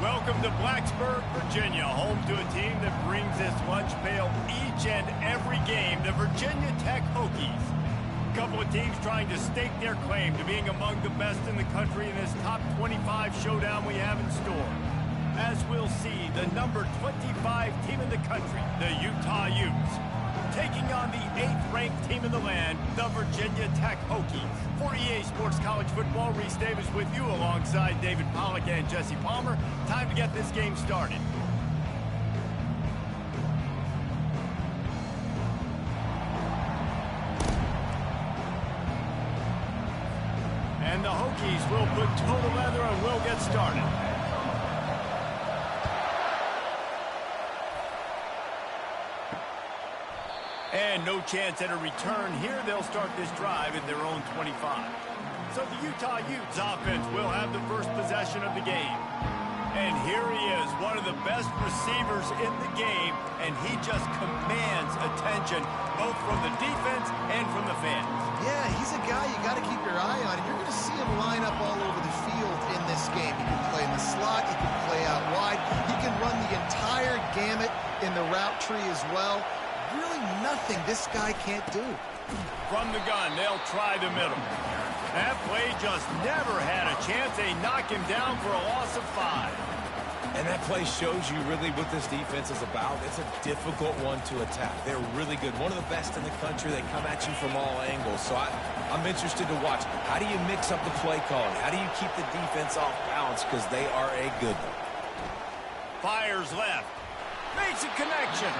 Welcome to Blacksburg, Virginia, home to a team that brings this lunch pail each and every game, the Virginia Tech Hokies. A couple of teams trying to stake their claim to being among the best in the country in this top 25 showdown we have in store. As we'll see, the number 25 team in the country, the Utah Utes, taking on the 8th-ranked team in the land, the Virginia Tech Hokies. For EA Sports College Football, Reese Davis with you alongside David Pollack and Jesse Palmer. Time to get this game started. And the Hokies will put total leather and will get started. And no chance at a return here. They'll start this drive at their own 25. So the Utah Utes offense will have the first possession of the game. And here he is, one of the best receivers in the game, and he just commands attention both from the defense and from the fans. Yeah, he's a guy you got to keep your eye on, and you're going to see him line up all over the field in this game. He can play in the slot, he can play out wide, he can run the entire gamut in the route tree as well. Really nothing this guy can't do. From the gun, they'll try the middle. That play just never had a chance. They knock him down for a loss of 5. And that play shows you really what this defense is about. It's a difficult one to attack. They're really good. One of the best in the country. They come at you from all angles. So I'm interested to watch. How do you mix up the play calling? How do you keep the defense off balance? Because they are a good one. Fires left. Makes a connection.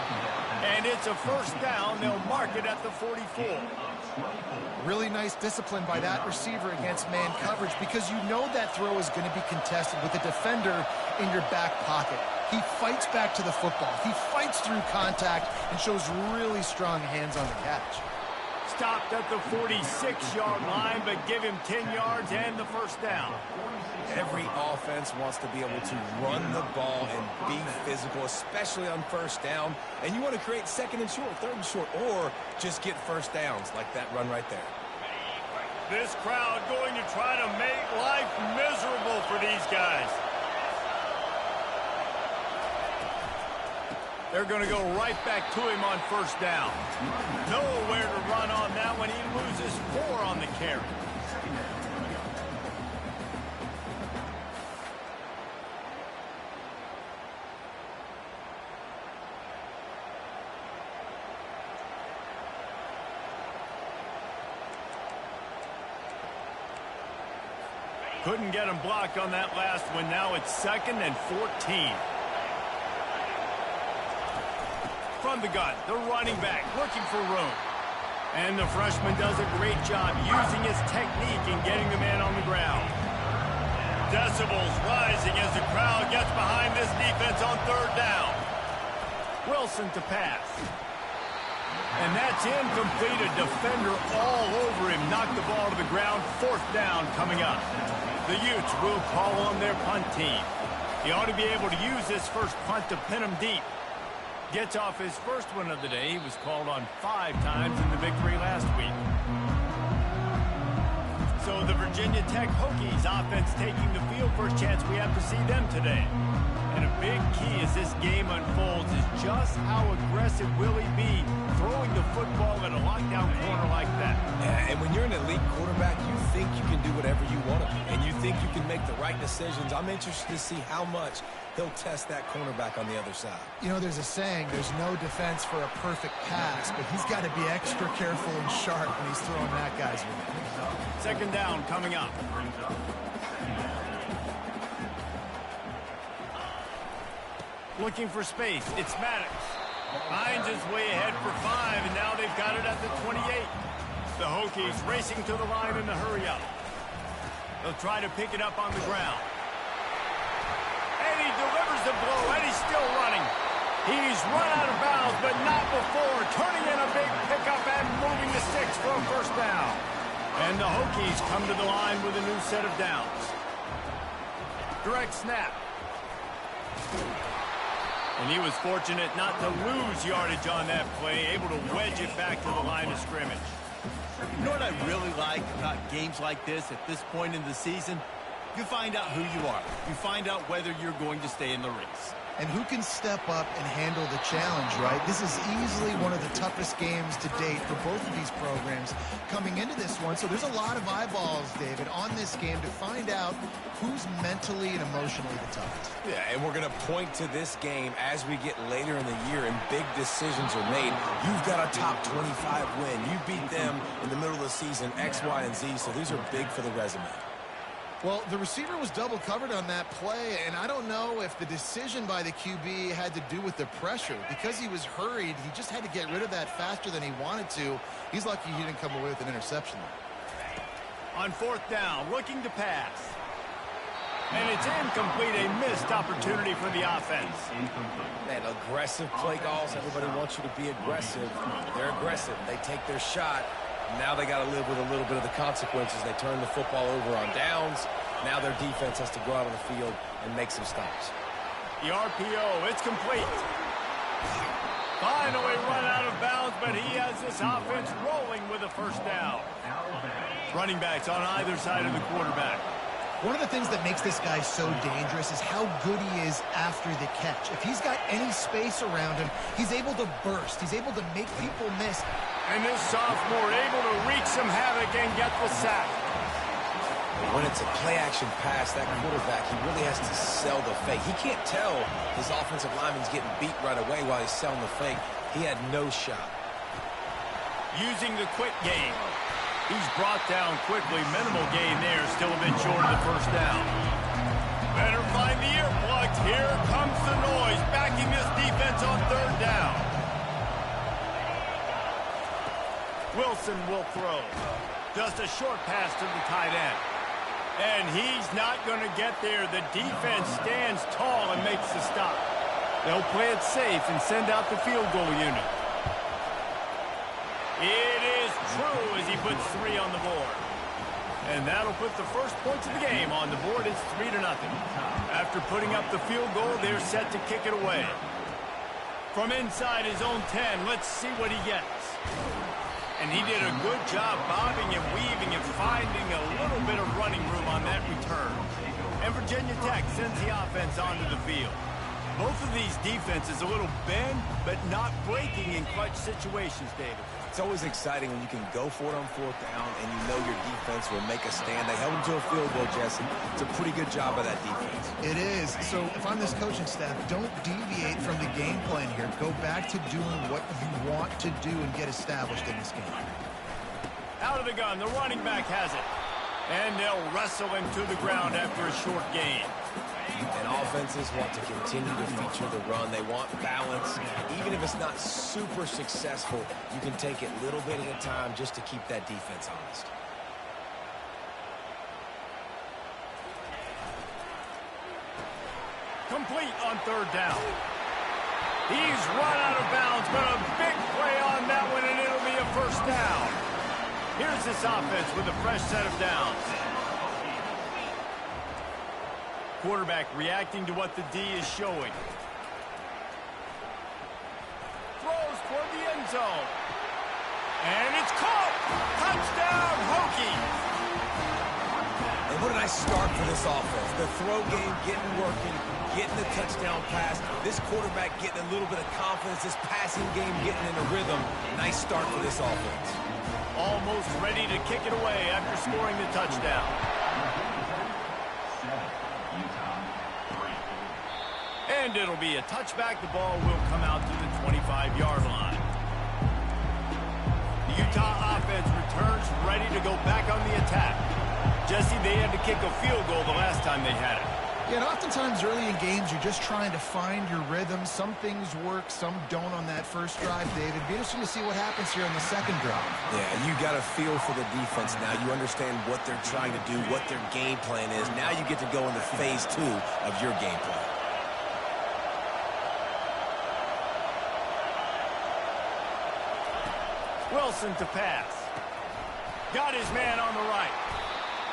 And it's a first down. They'll mark it at the 44. Really nice discipline by that receiver against man coverage, because you know that throw is going to be contested with a defender in your back pocket. He fights back to the football. He fights through contact and shows really strong hands on the catch. Stopped at the 46-yard line, but give him 10 yards and the first down. Every offense wants to be able to run the ball and be physical, especially on first down. And you want to create second and short, third and short, or just get first downs like that run right there. This crowd going to try to make life miserable for these guys. They're going to go right back to him on first down. Nowhere to run on that one. He loses 4 on the carry. Couldn't get him blocked on that last one. Now it's 2nd and 14. From the gun, the running back looking for room. And the freshman does a great job using his technique and getting the man on the ground. Decibels rising as the crowd gets behind this defense on 3rd down. Wilson to pass. And that's incomplete. A defender all over him. Knocked the ball to the ground. 4th down coming up. The Utes will call on their punt team. He ought to be able to use this first punt to pin him deep. Gets off his first one of the day. He was called on 5 times in the victory last week. So the Virginia Tech Hokies offense taking the field. First chance we have to see them today. And a big key as this game unfolds is just how aggressive will he be throwing the football at a lockdown corner like that. Yeah, and when you're an elite quarterback, you think you can do whatever you want to, and you think you can make the right decisions. I'm interested to see how much he'll test that cornerback on the other side. You know, there's a saying, there's no defense for a perfect pass, but he's got to be extra careful and sharp when he's throwing that guy's way. Second down coming up. Looking for space. It's Maddox. Hines is way ahead for 5, and now they've got it at the 28. The Hokies racing to the line in the hurry-up. They'll try to pick it up on the ground. And he delivers the blow, and he's still running. He's run out of bounds, but not before. Turning in a big pickup and moving the sticks for a first down. And the Hokies come to the line with a new set of downs. Direct snap. And he was fortunate not to lose yardage on that play, able to wedge it back to the line of scrimmage. You know what I really like about games like this at this point in the season? You find out who you are. You find out whether you're going to stay in the race. And who can step up and handle the challenge, right? This is easily one of the toughest games to date for both of these programs coming into this one. So there's a lot of eyeballs, David, on this game to find out who's mentally and emotionally the toughest. Yeah, and we're going to point to this game as we get later in the year and big decisions are made. You've got a top 25 win. You beat them in the middle of the season, X, Y, and Z, so these are big for the resume. Well, the receiver was double covered on that play, and I don't know if the decision by the QB had to do with the pressure. Because he was hurried, he just had to get rid of that faster than he wanted to. He's lucky he didn't come away with an interception there. On fourth down, looking to pass. And it's incomplete, a missed opportunity for the offense. Man, aggressive play calls. Everybody wants you to be aggressive. They're aggressive. They take their shot. Now they got to live with a little bit of the consequences. They turn the football over on downs. Now their defense has to go out on the field and make some stops. The RPO, it's complete. Finally run out of bounds, but he has this offense rolling with a first down. Running backs on either side of the quarterback. One of the things that makes this guy so dangerous is how good he is after the catch. If he's got any space around him, he's able to burst. He's able to make people miss. And this sophomore able to wreak some havoc and get the sack. When it's a play-action pass, that quarterback, he really has to sell the fake. He can't tell his offensive lineman's getting beat right away while he's selling the fake. He had no shot. Using the quick game. He's brought down quickly. Minimal gain there. Still a bit short of the first down. Better find the earplugs. Here comes the noise. Backing this defense on third down. Wilson will throw. Just a short pass to the tight end. And he's not going to get there. The defense stands tall and makes the stop. They'll play it safe and send out the field goal unit. It is true as he puts 3 on the board. And that'll put the first points of the game on the board. It's 3-0. After putting up the field goal, they're set to kick it away. From inside his own 10, let's see what he gets. And he did a good job bobbing and weaving and finding a little bit of running room on that return. And Virginia Tech sends the offense onto the field. Both of these defenses a little bend, but not breaking in clutch situations, David. It's always exciting when you can go for it on fourth down and you know your defense will make a stand. They held him to a field goal, Jesse. It's a pretty good job by that defense. It is. So if I'm this coaching staff, don't deviate from the game plan here. Go back to doing what you want to do and get established in this game. Out of the gun, the running back has it. And they'll wrestle him to the ground after a short gain. And offenses want to continue to feature the run. They want balance. Even if it's not super successful, you can take it little bit at a time just to keep that defense honest. Complete on third down. He's run out of bounds, but a big play on that one, and it'll be a first down. Here's this offense with a fresh set of downs. quarterback reacting to what the D is showing. Throws toward the end zone. And it's caught! Touchdown, Hokies! And what a nice start for this offense. The throw game getting working, getting the touchdown pass. This quarterback getting a little bit of confidence. This passing game getting in a rhythm. Nice start for this offense. Almost ready to kick it away after scoring the touchdown. And it'll be a touchback. The ball will come out to the 25-yard line. The Utah offense returns ready to go back on the attack. Jesse, they had to kick a field goal the last time they had it. Yeah, and oftentimes early in games, you're just trying to find your rhythm. Some things work, some don't on that first drive, David. It'd be interesting to see what happens here on the second drive. Yeah, you got a feel for the defense now. You understand what they're trying to do, what their game plan is. Now you get to go into phase 2 of your game plan. Wilson to pass. Got his man on the right.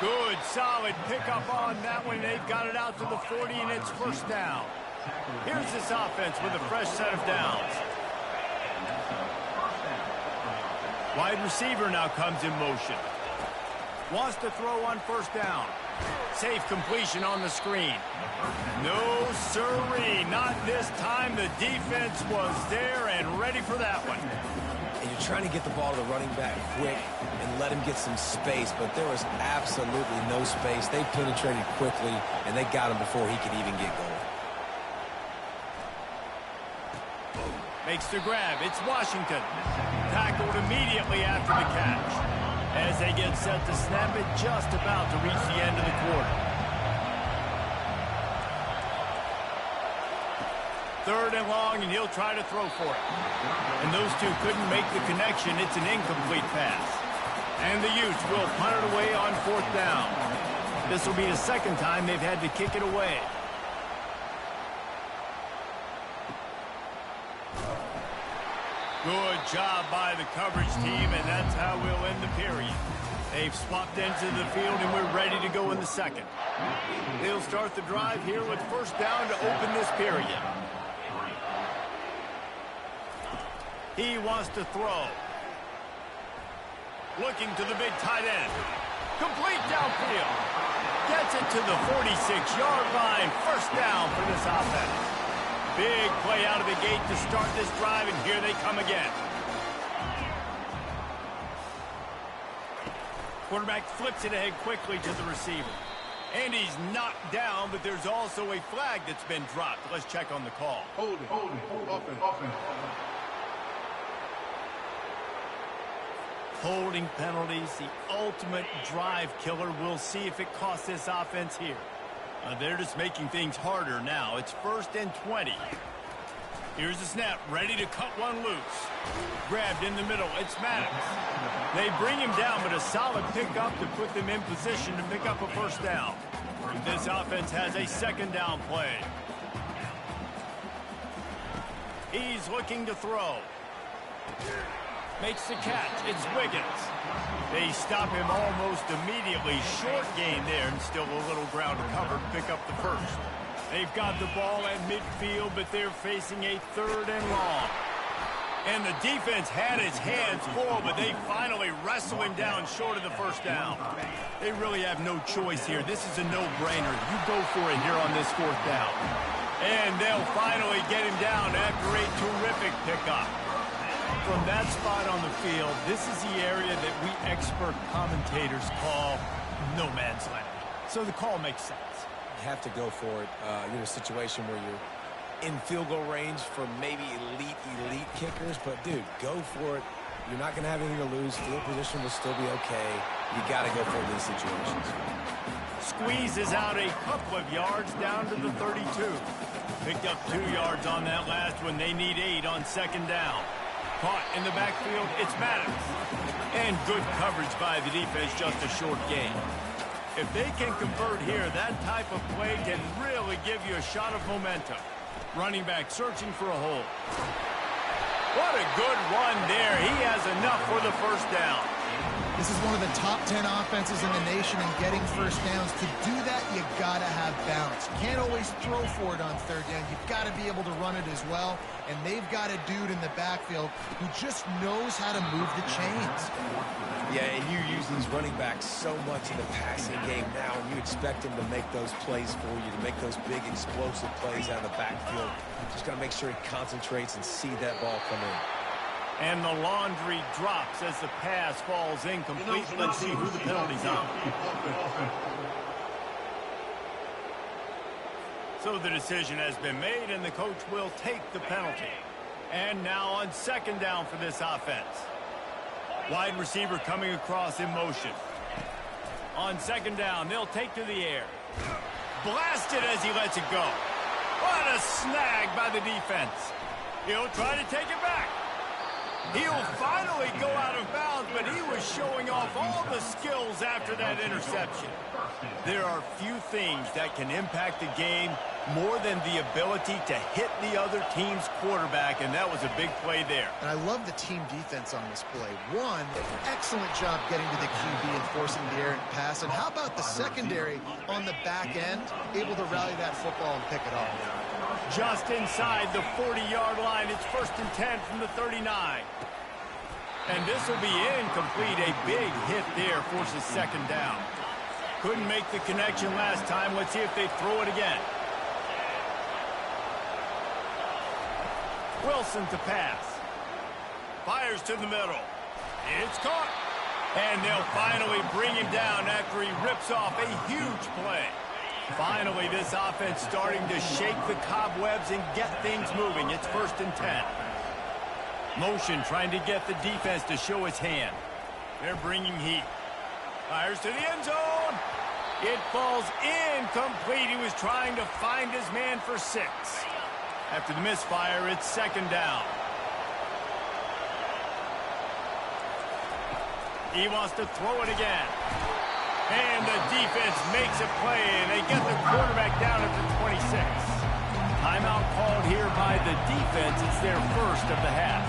Good, solid pickup on that one. They've got it out to the 40, and it's first down. Here's this offense with a fresh set of downs. Wide receiver now comes in motion. Wants to throw on first down. Safe completion on the screen. No sirree, not this time. The defense was there and ready for that one. And you're trying to get the ball to the running back quick and let him get some space, but there was absolutely no space. They penetrated quickly, and they got him before he could even get going. Makes the grab. It's Washington. Tackled immediately after the catch. As they get set to snap it, just about to reach the end of the quarter. Third and long, and he'll try to throw for it. And those two couldn't make the connection. It's an incomplete pass. And the Utes will punt it away on fourth down. This will be the second time they've had to kick it away. Good job by the coverage team, and that's how we'll end the period. They've swapped into the field, and we're ready to go in the second. They'll start the drive here with first down to open this period. He wants to throw. Looking to the big tight end. Complete downfield. Gets it to the 46-yard line. First down for this offense. Big play out of the gate to start this drive, and here they come again. Quarterback flips it ahead quickly to the receiver. And he's knocked down, but there's also a flag that's been dropped. Let's check on the call. Hold it. Offense. Holding penalties, the ultimate drive killer. We'll see if it costs this offense here. They're just making things harder now. It's 1st and 20. Here's the snap, ready to cut one loose. Grabbed in the middle, it's Maddox. They bring him down, but a solid pickup to put them in position to pick up a first down. This offense has a second down play. He's looking to throw. Makes the catch. It's Wiggins. They stop him almost immediately. Short gain there, and still a little ground to cover to pick up the first. They've got the ball at midfield, but they're facing a 3rd and long. And the defense had his hands full, but they finally wrestle him down short of the first down. They really have no choice here. This is a no-brainer. You go for it here on this 4th down. And they'll finally get him down after a terrific pickup. From that spot on the field, this is the area that we expert commentators call no man's land. So the call makes sense. You have to go for it. You're in a situation where you're in field goal range for maybe elite kickers, but dude, go for it. You're not going to have anything to lose. Field position will still be okay. You got to go for it in these situations. Squeezes out a couple of yards down to the 32. Picked up 2 yards on that last one. They need 8 on second down. Caught in the backfield, it's Maddox. And good coverage by the defense, just a short gain. If they can convert here, that type of play can really give you a shot of momentum. Running back searching for a hole. What a good run there. He has enough for the first down. This is one of the top 10 offenses in the nation in getting first downs. To do that, you got to have balance. You can't always throw for it on third down. You've got to be able to run it as well. And they've got a dude in the backfield who just knows how to move the chains. Yeah, and you use these running backs so much in the passing game now, and you expect them to make those plays for you, to make those big explosive plays out of the backfield. Just got to make sure he concentrates and see that ball come in. And the laundry drops as the pass falls incomplete. Let's see who the penalty's on. So the decision has been made, and the coach will take the penalty. And now on second down for this offense. Wide receiver coming across in motion. On second down, they'll take to the air. Blasted as he lets it go. What a snag by the defense. He'll try to take it back. He'll finally go out of bounds, but he was showing off all the skills after that interception. There are few things that can impact the game more than the ability to hit the other team's quarterback, and that was a big play there. And I love the team defense on this play. One, excellent job getting to the QB and forcing the errant pass. And how about the secondary on the back end, able to rally that football and pick it off? Just inside the 40-yard line. It's 1st and 10 from the 39. And this will be incomplete. A big hit there forces second down. Couldn't make the connection last time. Let's see if they throw it again. Wilson to pass. Fires to the middle. It's caught. And they'll finally bring him down after he rips off a huge play. Finally, this offense starting to shake the cobwebs and get things moving. It's 1st and 10. Motion trying to get the defense to show his hand. They're bringing heat. Fires to the end zone. It falls incomplete. He was trying to find his man for 6. After the misfire, it's second down. He wants to throw it again. And the defense makes a play, and they get the quarterback down at the 26. Timeout called here by the defense. It's their first of the half.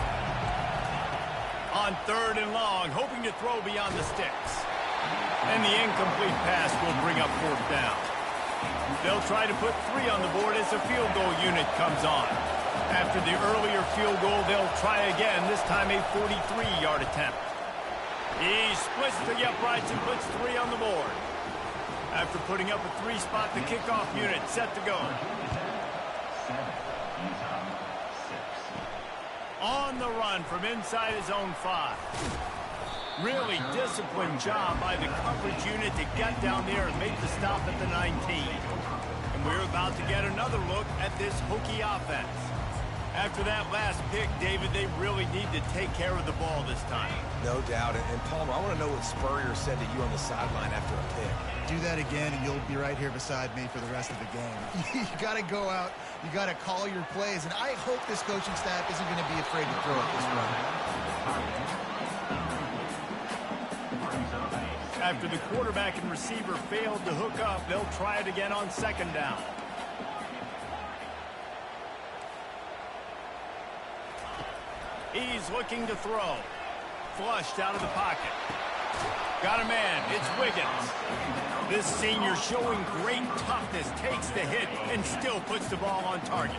On 3rd and long, hoping to throw beyond the sticks. And the incomplete pass will bring up 4th down. They'll try to put 3 on the board as the field goal unit comes on. After the earlier field goal, they'll try again, this time a 43-yard attempt. He splits the uprights and puts 3 on the board. After putting up a 3 spot, the kickoff unit set to go. On the run from inside his own 5. Really disciplined job by the coverage unit to get down there and make the stop at the 19. And we're about to get another look at this Hokie offense. After that last pick, David, they really need to take care of the ball this time. No doubt. And Palmer, I want to know what Spurrier said to you on the sideline after a pick. Do that again, and you'll be right here beside me for the rest of the game. You got to go out. You got to call your plays. And I hope this coaching staff isn't going to be afraid to throw it this run. After the quarterback and receiver failed to hook up, they'll try it again on second down. He's looking to throw. Flushed out of the pocket. Got a man. It's Wiggins. This senior showing great toughness, takes the hit, and still puts the ball on target.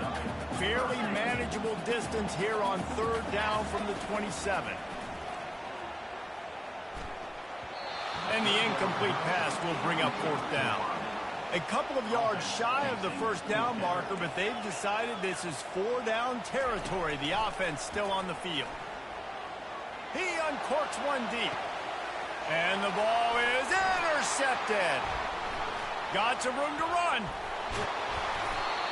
Fairly manageable distance here on 3rd down from the 27. And the incomplete pass will bring up 4th down. A couple of yards shy of the 1st down marker, but they've decided this is 4-down territory. The offense still on the field. He uncorks one deep. And the ball is intercepted. Got some room to run.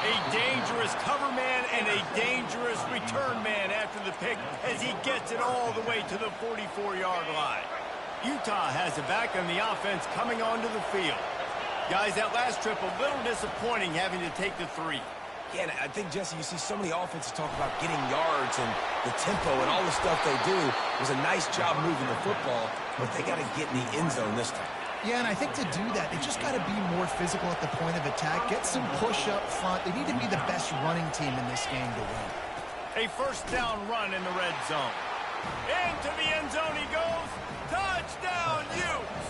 A dangerous cover man and a dangerous return man after the pick as he gets it all the way to the 44-yard line. Utah has it back on the offense coming onto the field. Guys, that last trip a little disappointing having to take the 3. Yeah, and I think, Jesse, you see so many offenses talk about getting yards and the tempo and all the stuff they do. It was a nice job moving the football, but they got to get in the end zone this time. Yeah, and I think to do that, they just got to be more physical at the point of attack, get some push up front. They need to be the best running team in this game to win. A 1st down run in the red zone. Into the end zone he goes. Touchdown, Utes!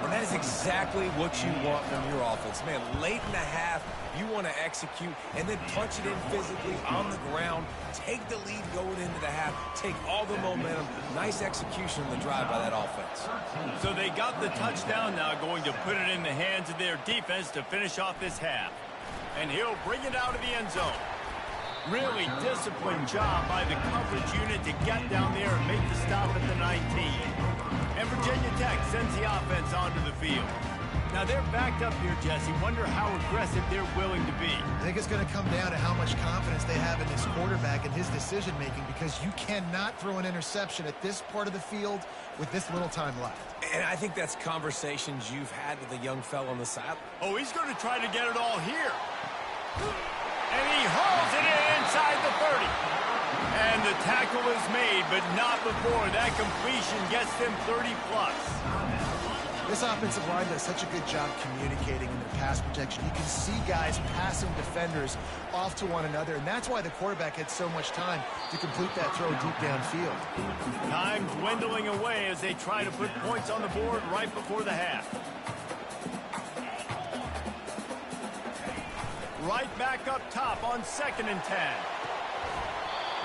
And that is exactly what you want from your offense. Man, late in the half, you want to execute and then punch it in physically on the ground. Take the lead going into the half. Take all the momentum. Nice execution on the drive by that offense. So they got the touchdown now, going to put it in the hands of their defense to finish off this half. And he'll bring it out of the end zone. Really disciplined job by the coverage unit to get down there and make the stop at the 19. And Virginia Tech sends the offense onto the field. Now they're backed up here, Jesse. Wonder how aggressive they're willing to be. I think it's going to come down to how much confidence they have in this quarterback and his decision-making, because you cannot throw an interception at this part of the field with this little time left. And I think that's conversations you've had with a young fellow on the side. Oh, he's going to try to get it all here. And he hauls it in inside the 30. And the tackle is made, but not before that completion gets them 30-plus. This offensive line does such a good job communicating in their pass protection. You can see guys passing defenders off to one another, and that's why the quarterback had so much time to complete that throw deep downfield. Time dwindling away as they try to put points on the board right before the half. Right back up top on 2nd and 10.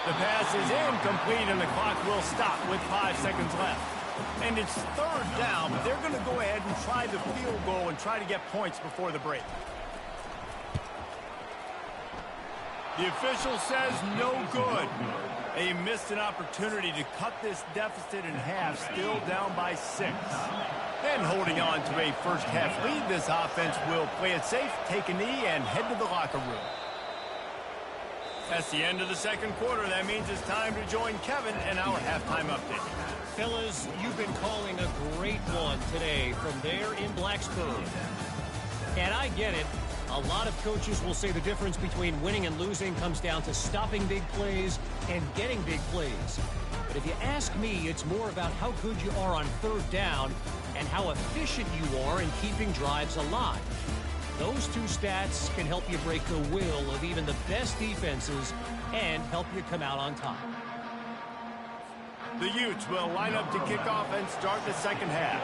The pass is incomplete, and the clock will stop with 5 seconds left. And it's 3rd down, but they're going to go ahead and try the field goal and try to get points before the break. The official says no good. They missed an opportunity to cut this deficit in half, still down by 6. And holding on to a first-half lead, this offense will play it safe, take a knee, and head to the locker room. That's the end of the second quarter. That means it's time to join Kevin and our halftime update. Fellas, you've been calling a great one today from there in Blacksburg. And I get it. A lot of coaches will say the difference between winning and losing comes down to stopping big plays and getting big plays. But if you ask me, it's more about how good you are on 3rd down and how efficient you are in keeping drives alive. Those two stats can help you break the will of even the best defenses and help you come out on top. The Utes will line up to kick off and start the second half.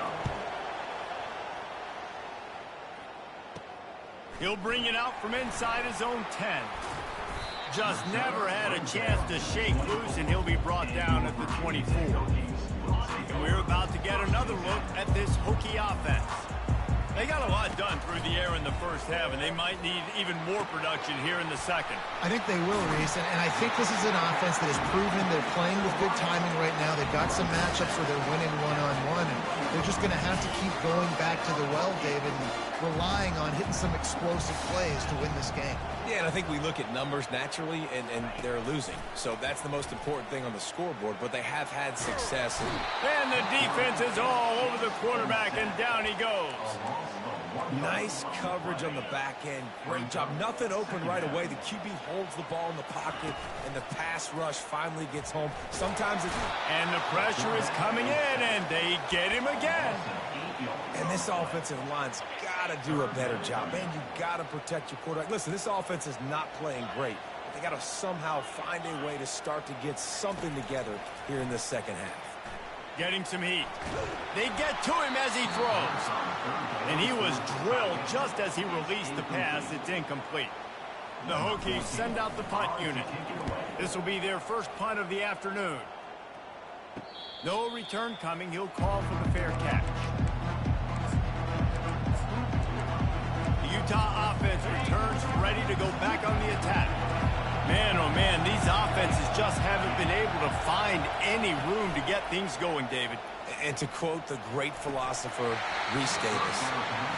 He'll bring it out from inside his own 10. Just never had a chance to shake loose, and he'll be brought down at the 24. And we're about to get another look at this Hokie offense. They got a lot done through the air in the first half, and they might need even more production here in the second. I think they will, Reese, and I think this is an offense that has proven they're playing with good timing right now. They've got some matchups where they're winning one-on-one, and they're just going to have to keep going back to the well, David, and relying on hitting some explosive plays to win this game. Yeah, and I think we look at numbers naturally, and they're losing. So that's the most important thing on the scoreboard, but they have had success. And the defense is all over the quarterback, and down he goes. Nice coverage on the back end. Great job. Nothing open right away. The QB holds the ball in the pocket, and the pass rush finally gets home. Sometimes it's... And the pressure is coming in, and they get him again. And this offensive line's got to do a better job. Man, you got to protect your quarterback. Listen, this offense is not playing great. They got to somehow find a way to start to get something together here in this second half. Getting some heat. They get to him as he throws. And he was drilled just as he released the pass. It's incomplete. The Hokies send out the punt unit. This will be their first punt of the afternoon. No return coming. He'll call for the fair catch. The Utah offense returns ready to go back on the attack. Man, oh man, these offenses just haven't been able to find any room to get things going, David. And to quote the great philosopher, Reese Davis,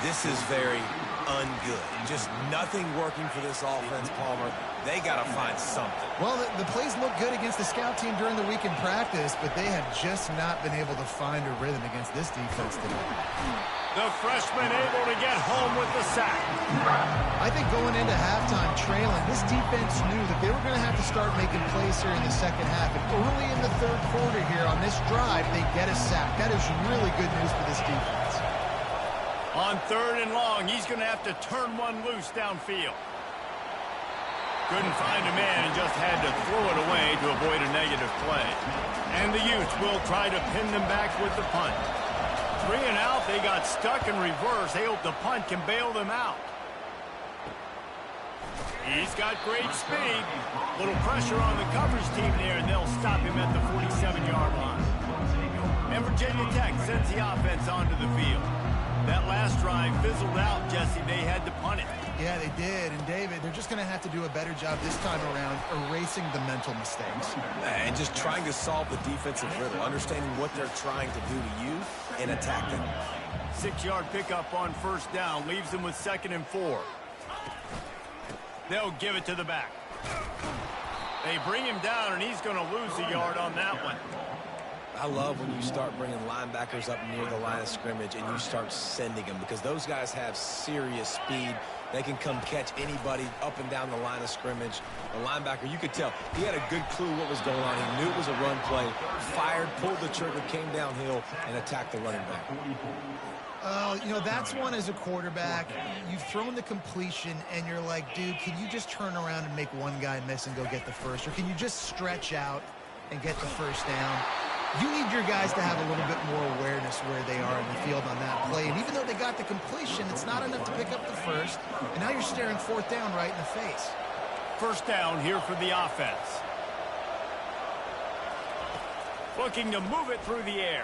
this is very ungood. Just nothing working for this offense, Palmer. They got to find something. Well, the plays look good against the scout team during the week in practice, but they have just not been able to find a rhythm against this defense today. The freshman able to get home with the sack. I think going into halftime trailing, this defense knew that they were going to have to start making plays here in the second half. And early in the third quarter here on this drive, they get a sack. That is really good news for this defense. On 3rd and long, he's going to have to turn one loose downfield. Couldn't find a man and just had to throw it away to avoid a negative play. And the Utes will try to pin them back with the punt. 3 and out, they got stuck in reverse. They hope the punt can bail them out. He's got great speed. Little pressure on the coverage team there, and they'll stop him at the 47-yard line. And Virginia Tech sends the offense onto the field. That last drive fizzled out, Jesse. They had to punt it. Yeah, they did. And, David, they're just going to have to do a better job this time around erasing the mental mistakes. And just trying to solve the defensive riddle, understanding what they're trying to do to you and attack them. 6-yard pickup on first down leaves them with 2nd and 4. They'll give it to the back. They bring him down, and he's going to lose a yard on that one. I love when you start bringing linebackers up near the line of scrimmage and you start sending them, because those guys have serious speed. They can come catch anybody up and down the line of scrimmage. The linebacker, you could tell, he had a good clue what was going on. He knew it was a run play, fired, pulled the trigger, came downhill, and attacked the running back. You know, that's one as a quarterback. You've thrown the completion, and you're like, dude, can you just turn around and make one guy miss and go get the first? Or can you just stretch out and get the first down? You need your guys to have a little bit more awareness where they are in the field on that play. And even though they got the completion, it's not enough to pick up the first. And now you're staring 4th down right in the face. First down here for the offense. Looking to move it through the air.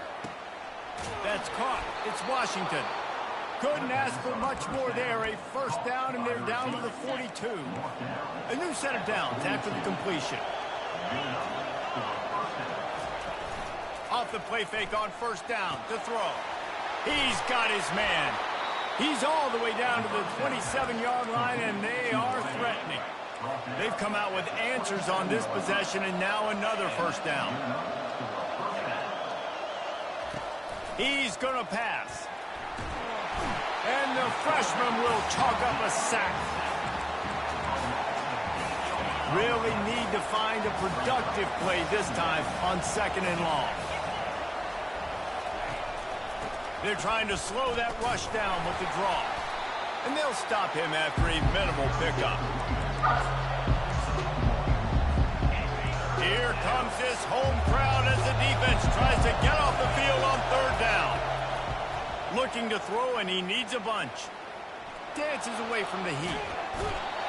That's caught. It's Washington. Couldn't ask for much more there. A first down, and they're down to the 42. A new set of downs after the completion. Off the play fake on first down to throw. He's got his man. He's all the way down to the 27-yard line, and they are threatening. They've come out with answers on this possession, and now another first down. He's going to pass. And the freshman will chalk up a sack. Really need to find a productive play this time on 2nd and long. They're trying to slow that rush down with the draw. And they'll stop him after a minimal pickup. Here comes this home crowd as the defense tries to get off the field on 3rd down. Looking to throw, and he needs a bunch. Dances away from the heat.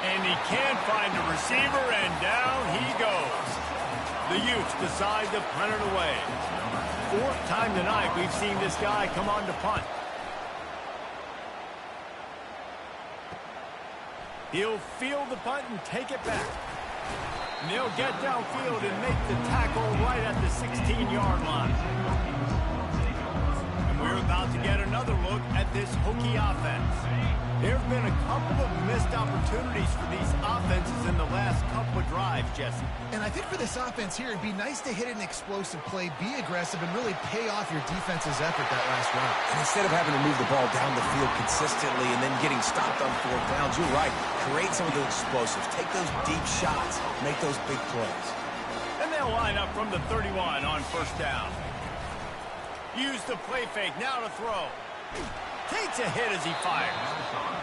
And he can't find a receiver, and down he goes. The Utes decide to punt it away. 4th time tonight we've seen this guy come on to punt. He'll field the punt and take it back. And they'll get downfield and make the tackle right at the 16-yard line. And we're about to get another look at this Hokie offense. There have been a couple of missed opportunities for these offenses in the last couple of drives, Jesse. And I think for this offense here, it'd be nice to hit an explosive play, be aggressive, and really pay off your defense's effort that last round. And instead of having to move the ball down the field consistently and then getting stopped on 4th downs, you're right. Create some of those explosives. Take those deep shots. Make those big plays. And they'll line up from the 31 on first down. Use the play fake now to throw. Takes a hit as he fires.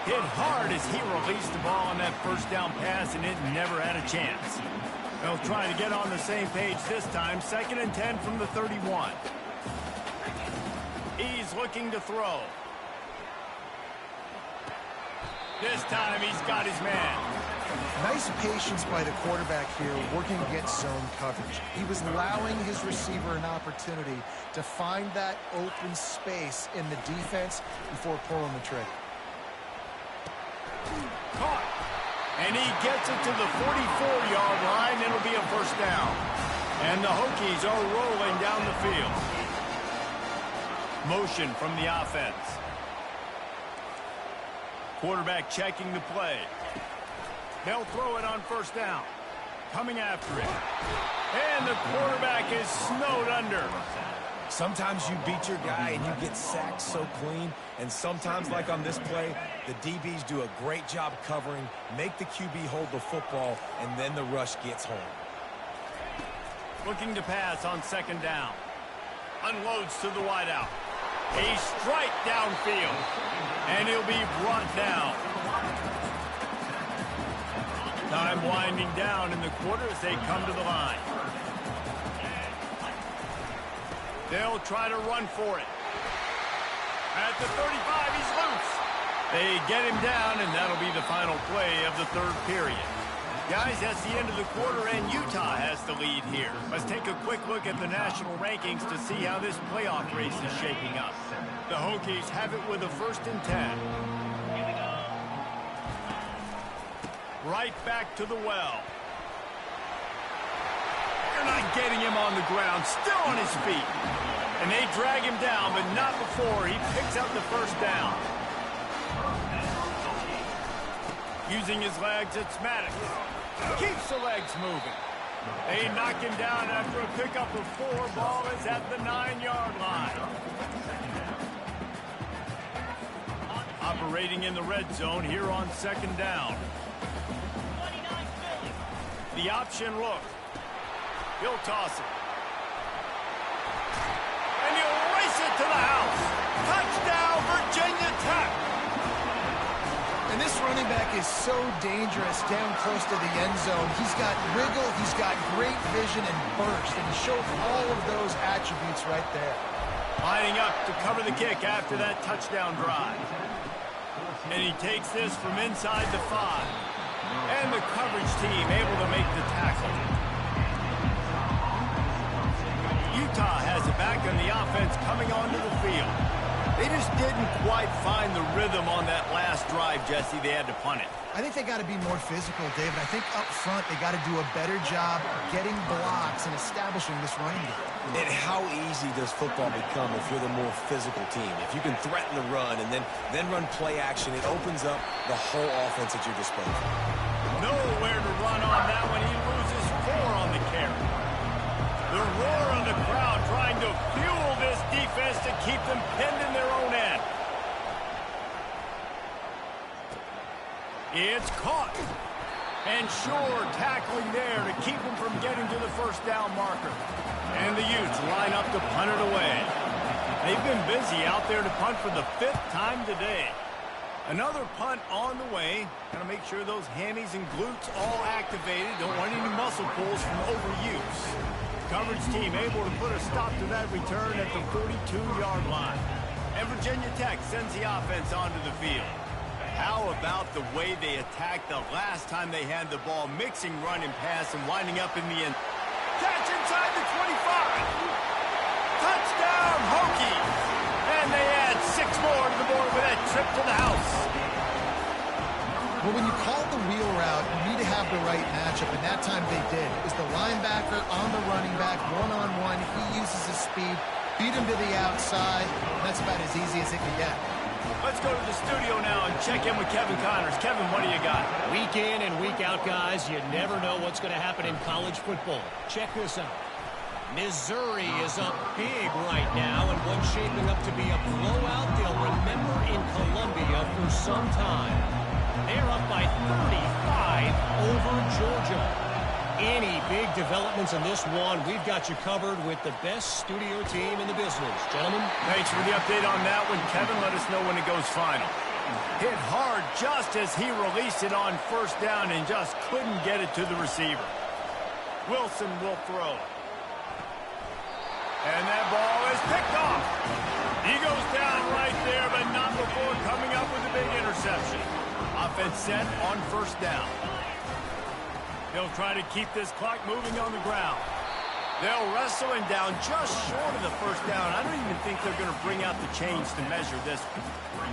Hit hard as he released the ball on that first down pass, and it never had a chance. They'll try to get on the same page this time. 2nd and 10 from the 31. He's looking to throw. This time he's got his man. Nice patience by the quarterback here working against zone coverage. He was allowing his receiver an opportunity to find that open space in the defense before pulling the trigger. Caught. And he gets it to the 44-yard line. It'll be a first down. And the Hokies are rolling down the field. Motion from the offense. Quarterback checking the play. They'll throw it on first down. Coming after it. And the quarterback is snowed under. Sometimes you beat your guy and you get sacked so clean. And sometimes, like on this play, the DBs do a great job covering, make the QB hold the football, and then the rush gets home. Looking to pass on 2nd down. Unloads to the wideout. A strike downfield. And he'll be brought down. Time winding down in the quarter as they come to the line. They'll try to run for it. At the 35, he's loose. They get him down, and that'll be the final play of the third period. Guys, that's the end of the quarter, and Utah has the lead here. Let's take a quick look at the national rankings to see how this playoff race is shaping up. The Hokies have it with a 1st and 10. Right back to the well. They're not getting him on the ground, still on his feet. And they drag him down, but not before he picks up the 1st down. Using his legs, it's Maddox. Keeps the legs moving. They knock him down after a pickup of 4. Ball is at the 9-yard line. Operating in the red zone here on 2nd down. The option look. He'll toss it. And he'll race it to the house. Touchdown, Virginia Tech. And this running back is so dangerous down close to the end zone. He's got wiggle, he's got great vision and burst, and he showed all of those attributes right there. Lining up to cover the kick after that touchdown drive. And he takes this from inside the 5. And the coverage team able to make the tackle. Utah has it back on the offense coming onto the field. They just didn't quite find the rhythm on that last drive, Jesse. They had to punt it. I think they got to be more physical, David. I think up front they got to do a better job getting blocks and establishing this running game. And how easy does football become if you're the more physical team? If you can threaten the run and then run play action, it opens up the whole offense at your disposal. Nowhere to run on that one. He loses 4 on the carry. The roar of the crowd trying to fuel this defense to keep them pinned in their own end. It's caught. And sure, tackling there to keep them from getting to the 1st down marker. And the Utes line up to punt it away. They've been busy out there to punt for the 5th time today. Another punt on the way. Got to make sure those hammies and glutes all activated. Don't want any muscle pulls from overuse. Coverage team able to put a stop to that return at the 42-yard line. And Virginia Tech sends the offense onto the field. How about the way they attacked the last time they had the ball, mixing run and pass and winding up in the end. Catch inside the 25. Touchdown, Hokies. And they add 6 more to the board with that trip to the house. Well, when you call the wheel route, you need to have the right matchup, and that time they did. It was the linebacker on the running back, one-on-one. He uses his speed, beat him to the outside, and that's about as easy as it can get. Let's go to the studio now and check in with Kevin Connors. Kevin, what do you got? Week in and week out, guys, you never know what's going to happen in college football. Check this out. Missouri is up big right now, and one's shaping up to be a blowout they'll remember in Columbia for some time. They're up by 35 over Georgia. Any big developments in this one, we've got you covered with the best studio team in the business. Gentlemen. Thanks for the update on that one, Kevin. Let us know when it goes final. Hit hard just as he released it on 1st down and just couldn't get it to the receiver. Wilson will throw. And that ball is picked off. He goes down right there, but not before coming up with a big interception. Offense set on 1st down. They'll try to keep this clock moving on the ground. They'll wrestle him down just short of the 1st down. I don't even think they're going to bring out the chains to measure this one.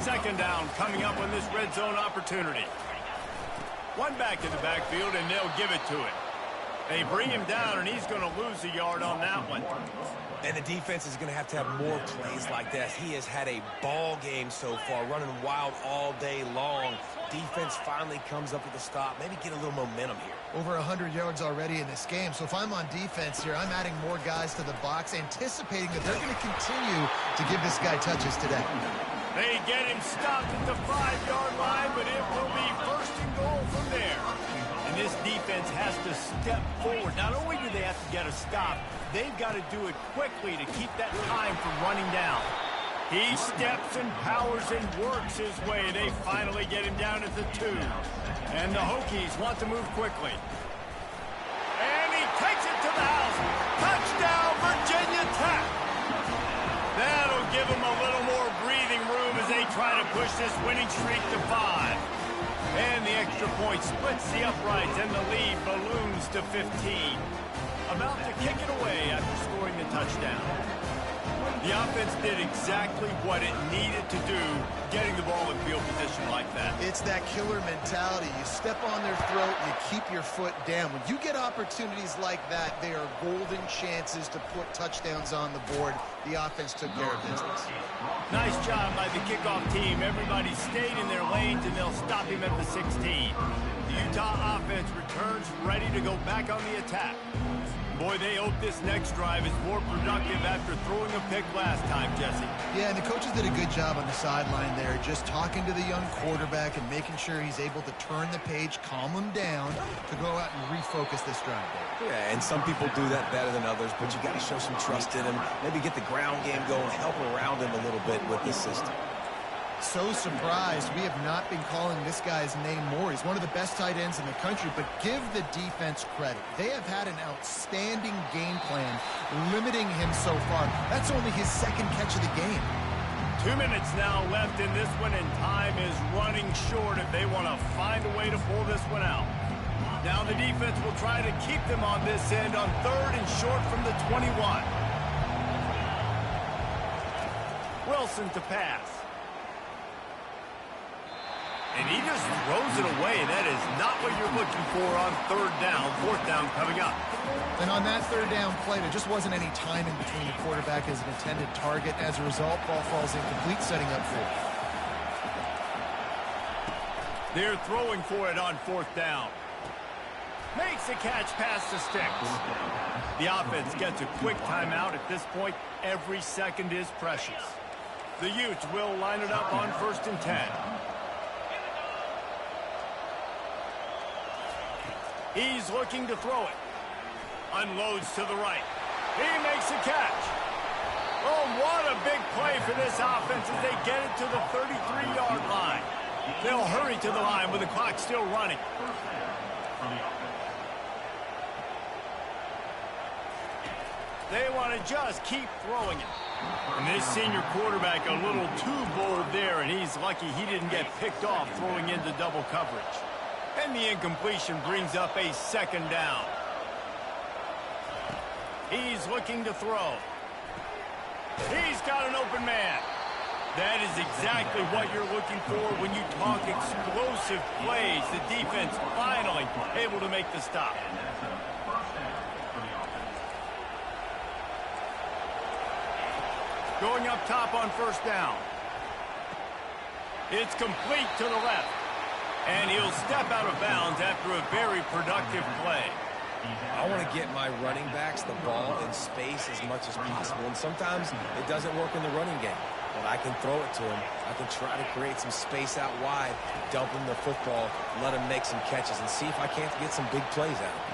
2nd down coming up on this red zone opportunity. One back in the backfield, and they'll give it to him. They bring him down, and he's going to lose a yard on that one. And the defense is going to have more plays like that. He has had a ball game so far, running wild all day long. Defense finally comes up with a stop. Maybe get a little momentum here. Over 100 yards already in this game. So if I'm on defense here, I'm adding more guys to the box, anticipating that they're going to continue to give this guy touches today. They get him stopped at the 5-yard line, but it will be 1st and goal from there. And this defense has to step forward. Not only do they have to get a stop, they've got to do it quickly to keep that time from running down. He steps and powers and works his way. They finally get him down at the 2. And the Hokies want to move quickly. And he takes it to the house. Touchdown, Virginia Tech. That'll give them a little more breathing room as they try to push this winning streak to 5. And the extra point splits the uprights, and the lead balloons to 15. About to kick it away after scoring the touchdown. The offense did exactly what it needed to do, getting the ball in field position like that. It's that killer mentality. You step on their throat, you keep your foot down. When you get opportunities like that, they are golden chances to put touchdowns on the board. The offense took care of business. Nice job by the kickoff team. Everybody stayed in their lanes, and they'll stop him at the 16. The Utah offense returns ready to go back on the attack. Boy, they hope this next drive is more productive after throwing a pick last time, Jesse. Yeah, and the coaches did a good job on the sideline there, just talking to the young quarterback and making sure he's able to turn the page, calm him down, to go out and refocus this drive. Yeah, and some people do that better than others, but you got to show some trust in him. Maybe get the ground game going, help around him a little bit with this system. So surprised we have not been calling this guy's name more. He's one of the best tight ends in the country, but give the defense credit. They have had an outstanding game plan limiting him so far. That's only his second catch of the game. 2 minutes now left in this one, and time is running short if they want to find a way to pull this one out. Now the defense will try to keep them on this end on 3rd and short from the 21. Wilson to pass. And he just throws it away. That is not what you're looking for on 3rd down. 4th down coming up. And on that 3rd down play, there just wasn't any time in between the quarterback as an intended target. As a result, ball falls incomplete, setting up 4th. They're throwing for it on 4th down. Makes a catch past the sticks. The offense gets a quick timeout. At this point, every second is precious. The Utes will line it up on 1st and 10. He's looking to throw it. Unloads to the right. He makes a catch. Oh, what a big play for this offense as they get it to the 33-yard line. They'll hurry to the line with the clock still running. They want to just keep throwing it. And this senior quarterback a little too bold there, and he's lucky he didn't get picked off throwing into double coverage. And the incompletion brings up a 2nd down. He's looking to throw. He's got an open man. That is exactly what you're looking for when you talk explosive plays. The defense finally able to make the stop. Going up top on 1st down. It's complete to the left. And he'll step out of bounds after a very productive play. I want to get my running backs the ball in space as much as possible. And sometimes it doesn't work in the running game. But I can throw it to him. I can try to create some space out wide, dump him the football, let him make some catches, and see if I can't get some big plays out of him.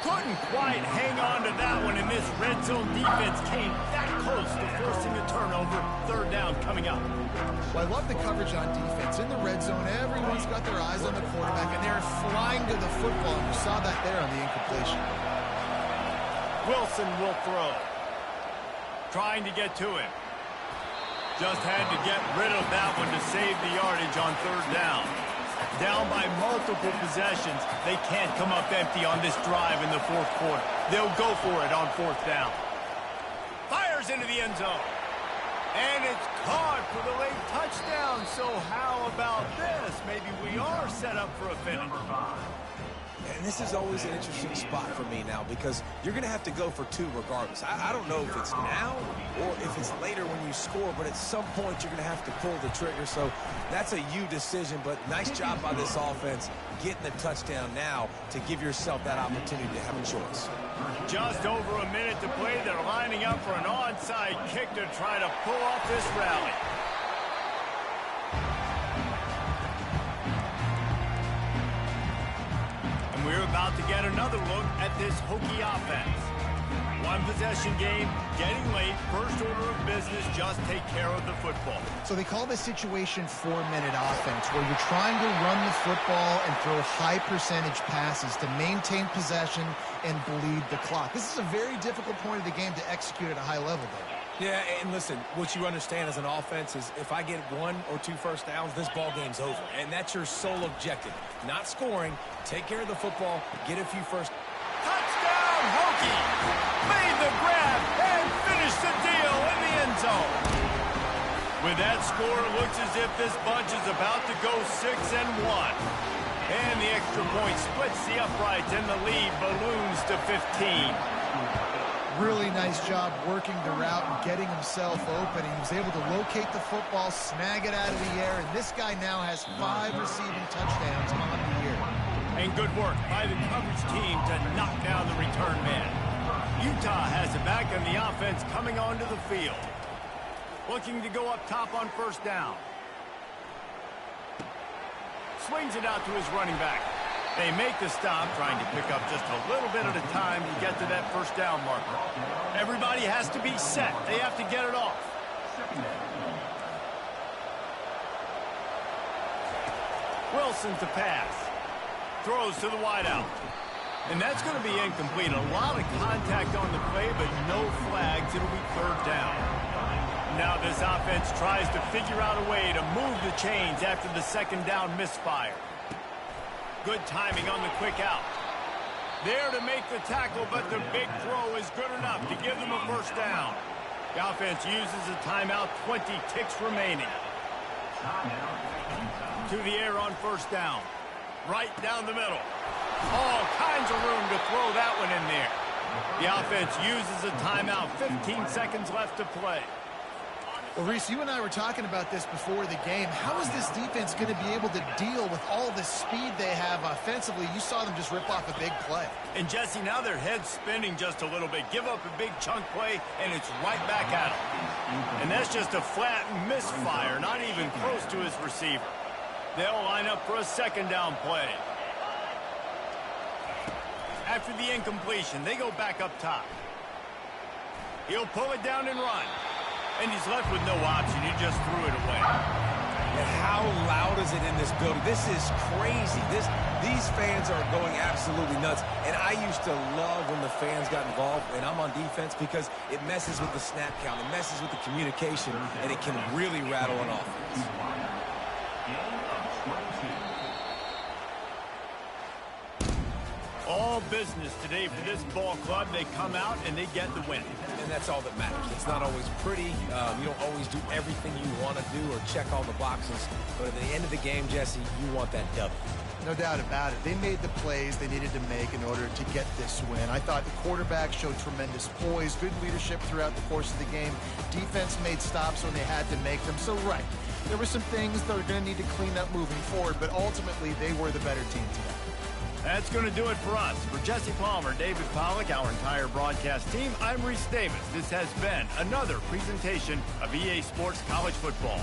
Couldn't quite hang on to that one, and this red zone defense came that close to forcing a turnover. 3rd down coming up. Well, I love the coverage on defense. In the red zone, everyone's got their eyes on the quarterback, and they're flying to the football. And you saw that there on the incompletion. Wilson will throw. Trying to get to him. Just had to get rid of that one to save the yardage on 3rd down. Down by multiple possessions. They can't come up empty on this drive in the 4th quarter. They'll go for it on 4th down. Fires into the end zone. And it's caught for the late touchdown. So how about this? Maybe we are set up for a finish. And this is always an interesting spot for me now because you're going to have to go for 2 regardless. I don't know if it's now or if it's later when you score, but at some point you're going to have to pull the trigger. So that's a you decision, but nice job by this offense getting the touchdown now to give yourself that opportunity to have a choice. Just over a minute to play. They're lining up for an onside kick to try to pull off this rally. We're about to get another look at this Hokie offense. One possession game, getting late, first order of business, just take care of the football. So they call this situation 4-minute offense, where you're trying to run the football and throw high percentage passes to maintain possession and bleed the clock. This is a very difficult point of the game to execute at a high level, though. Yeah, and listen, what you understand as an offense is if I get 1 or 2 first downs, this ball game's over. And that's your sole objective. Not scoring, take care of the football, get a few first. Touchdown, Hokie! Made the grab and finished the deal in the end zone. With that score, it looks as if this bunch is about to go 6-1. And the extra point splits the uprights and the lead balloons to 15. Really nice job working the route and getting himself open. He was able to locate the football, snag it out of the air, and this guy now has 5 receiving touchdowns on the year. And good work by the coverage team to knock down the return man. Utah has it back, and the offense coming onto the field. Looking to go up top on first down. Swings it out to his running back. They make the stop, trying to pick up just a little bit at a time to get to that first down marker. Everybody has to be set. They have to get it off. Wilson to pass. Throws to the wideout. And that's going to be incomplete. A lot of contact on the play, but no flags. It'll be third down. Now this offense tries to figure out a way to move the chains after the second down misfire. Good timing on the quick out. There to make the tackle, but the big throw is good enough to give them a first down. The offense uses a timeout, 20 ticks remaining. To the air on first down. Right down the middle. All kinds of room to throw that one in there. The offense uses a timeout, 15 seconds left to play. Well, Reese, you and I were talking about this before the game. How is this defense going to be able to deal with all the speed they have offensively? You saw them just rip off a big play. And, Jesse, now their head's spinning just a little bit. Give up a big chunk play, and it's right back at them. And that's just a flat misfire, not even close to his receiver. They'll line up for a second down play. After the incompletion, they go back up top. He'll pull it down and run. And he's left with no option. He just threw it away. And how loud is it in this building? This is crazy. These fans are going absolutely nuts. And I used to love when the fans got involved, and I'm on defense, because it messes with the snap count. It messes with the communication, and it can really rattle an offense. All business today for this ball club. They come out and they get the win. And that's all that matters. It's not always pretty. You don't always do everything you want to do or check all the boxes. But at the end of the game, Jesse, you want that W. No doubt about it. They made the plays they needed to make in order to get this win. I thought the quarterback showed tremendous poise, good leadership throughout the course of the game. Defense made stops when they had to make them. So, right, there were some things that are going to need to clean up moving forward, but ultimately they were the better team today. That's going to do it for us. For Jesse Palmer, David Pollack, our entire broadcast team, I'm Reese Davis. This has been another presentation of EA Sports College Football.